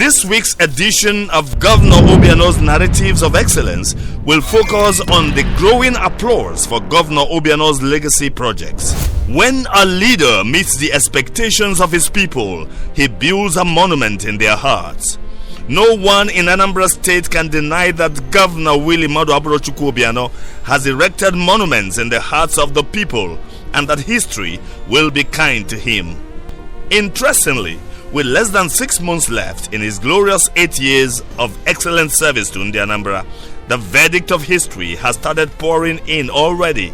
This week's edition of Governor Obiano's Narratives of Excellence will focus on the growing applause for Governor Obiano's legacy projects. When a leader meets the expectations of his people, he builds a monument in their hearts. No one in Anambra State can deny that Governor Willie Moduabrochukwu Obiano has erected monuments in the hearts of the people and that history will be kind to him. Interestingly, with less than 6 months left in his glorious 8 years of excellent service to Anambra, the verdict of history has started pouring in already.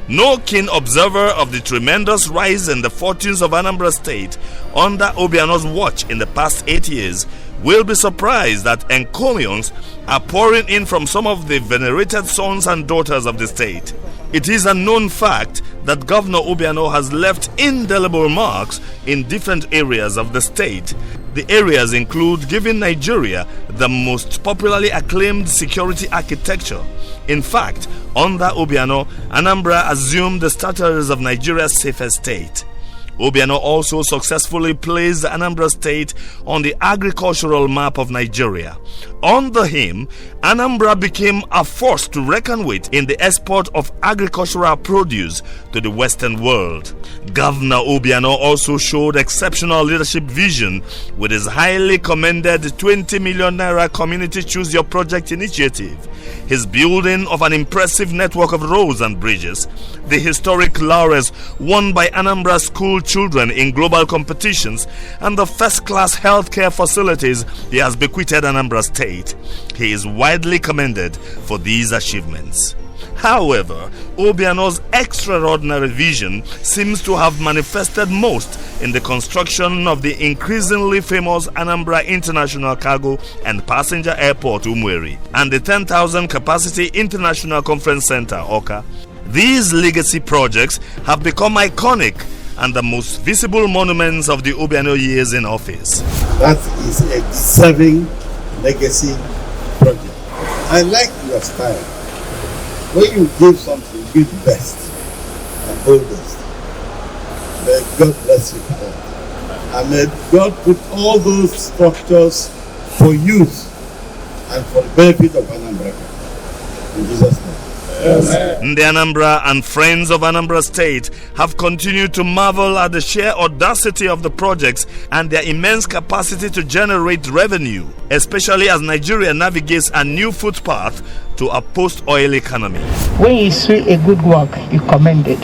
No keen observer of the tremendous rise in the fortunes of Anambra State under Obiano's watch in the past 8 years will be surprised that encomiums are pouring in from some of the venerated sons and daughters of the state. It is a known fact that Governor Obiano has left indelible marks in different areas of the state. The areas include giving Nigeria the most popularly acclaimed security architecture. In fact, under Obiano, Anambra assumed the status of Nigeria's safest state. Obiano also successfully placed Anambra State on the agricultural map of Nigeria. Under him, Anambra became a force to reckon with in the export of agricultural produce to the Western world. Governor Obiano also showed exceptional leadership vision with his highly commended 20 million naira Community Choose Your Project initiative, his building of an impressive network of roads and bridges, the historic laurels won by Anambra school children in global competitions, and the first-class healthcare facilities he has bequeathed Anambra State. He is widely commended for these achievements. However, Obiano's extraordinary vision seems to have manifested most in the construction of the increasingly famous Anambra International Cargo and Passenger Airport Umueri and the 10,000 capacity International Conference Center Oka. These legacy projects have become iconic and the most visible monuments of the Obiano years in office. That is a deserving legacy project. I like your style. When you give something, give the best and oldest. May God bless you for that. And may God put all those structures for use and for the benefit of Anambra. In Jesus' name. The Anambra and friends of Anambra State have continued to marvel at the sheer audacity of the projects and their immense capacity to generate revenue, especially as Nigeria navigates a new footpath to a post-oil economy. When you see a good work, you commend it.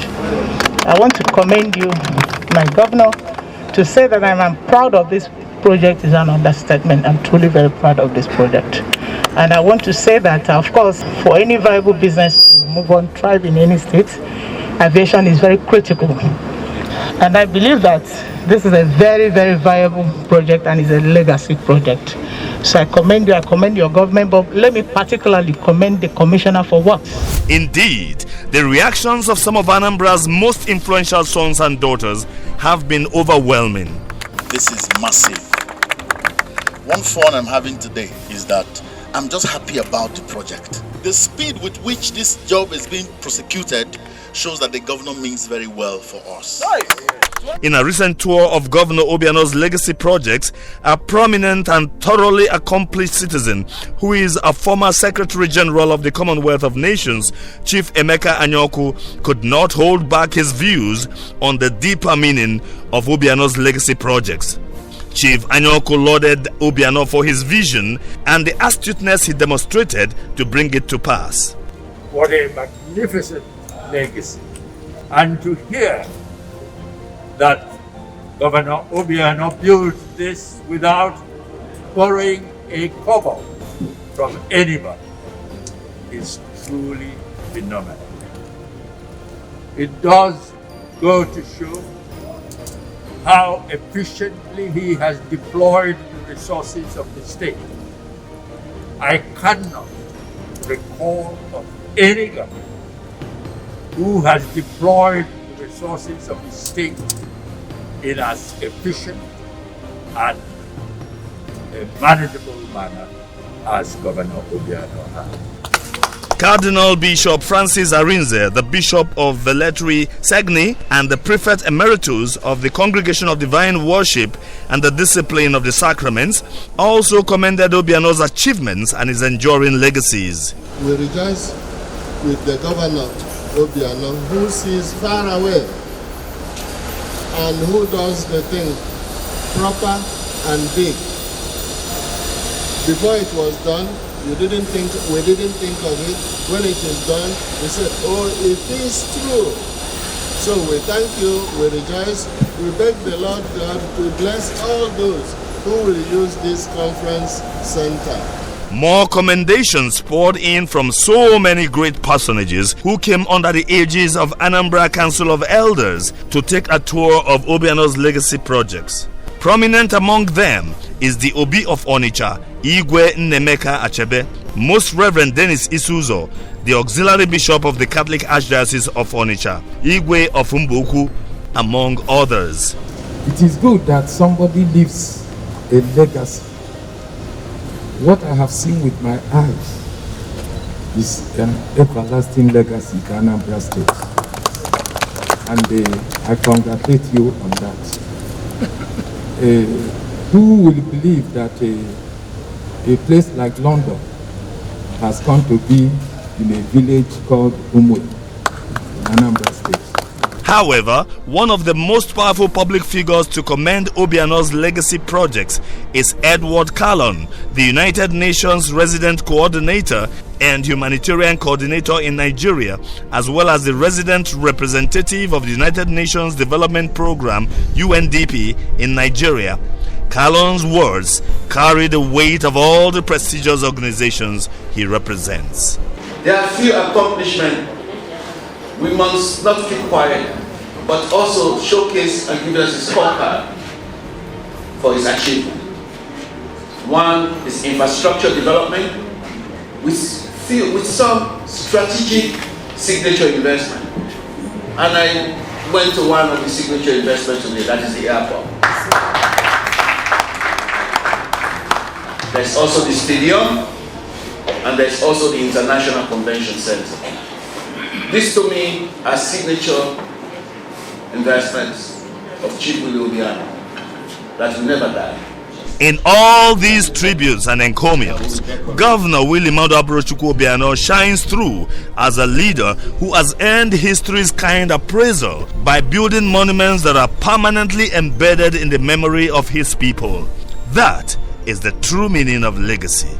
I want to commend you, my governor. To say that I'm proud of this project is an understatement. I'm truly very proud of this project. And I want to say that, of course, for any viable business to move on, thrive in any state, aviation is very critical. And I believe that this is a very, very viable project and is a legacy project. So I commend you, I commend your government, but let me particularly commend the Commissioner for Works. Indeed, the reactions of some of Anambra's most influential sons and daughters have been overwhelming. This is massive. One fun I'm having today is that I'm just happy about the project. The speed with which this job is being prosecuted shows that the governor means very well for us. In a recent tour of Governor Obiano's legacy projects, a prominent and thoroughly accomplished citizen who is a former Secretary General of the Commonwealth of Nations, Chief Emeka Anioku, could not hold back his views on the deeper meaning of Obiano's legacy projects. Chief Anioku lauded Obiano for his vision and the astuteness he demonstrated to bring it to pass. What a magnificent legacy. And to hear that Governor Obiano built this without borrowing a kobo from anybody is truly phenomenal. It does go to show how efficiently he has deployed the resources of the state. I cannot recall of any government who has deployed the resources of the state in as efficient and a manageable manner as Governor Obiano has. Cardinal Bishop Francis Arender, the Bishop of Velletri Segni and the Prefect Emeritus of the Congregation of Divine Worship and the Discipline of the Sacraments, also commended Obiano's achievements and his enduring legacies. We rejoice with the Governor Obiano, who sees far away and who does the thing proper and big. Before it was done, we didn't think of it. When it is done, we said, oh, it is true. So we thank you, we rejoice. We beg the Lord God to bless all those who will use this conference center. More commendations poured in from so many great personages who came under the aegis of Anambra Council of Elders to take a tour of Obiano's legacy projects. Prominent among them is the Obi of Onitsha, Igwe Emeka Achebe, Most Reverend Dennis Isuzo, the Auxiliary Bishop of the Catholic Archdiocese of Onitsha, Igwe of Mboku, among others. It is good that somebody leaves a legacy. What I have seen with my eyes is an everlasting legacy to Anambra State. And I congratulate you on that. Who will believe that a place like London has come to be in a village called Umwe in Anambra State? However, one of the most powerful public figures to commend Obiano's legacy projects is Edward Callum, the United Nations Resident Coordinator and Humanitarian Coordinator in Nigeria, as well as the Resident Representative of the United Nations Development Program, UNDP, in Nigeria. Callum's words carry the weight of all the prestigious organizations he represents. There are few accomplishments. We must not keep quiet, but also showcase and give us a scorecard for his achievement. One is infrastructure development with some strategic signature investment. And I went to one of the signature investments today, that is the airport. There's also the stadium, and there's also the International Convention Center. This to me are signature investments of Chief Willie Obiano that will never die. In all these tributes and encomiums, Governor Willie Abrochukwu Obiano shines through as a leader who has earned history's kind appraisal by building monuments that are permanently embedded in the memory of his people. That is the true meaning of legacy.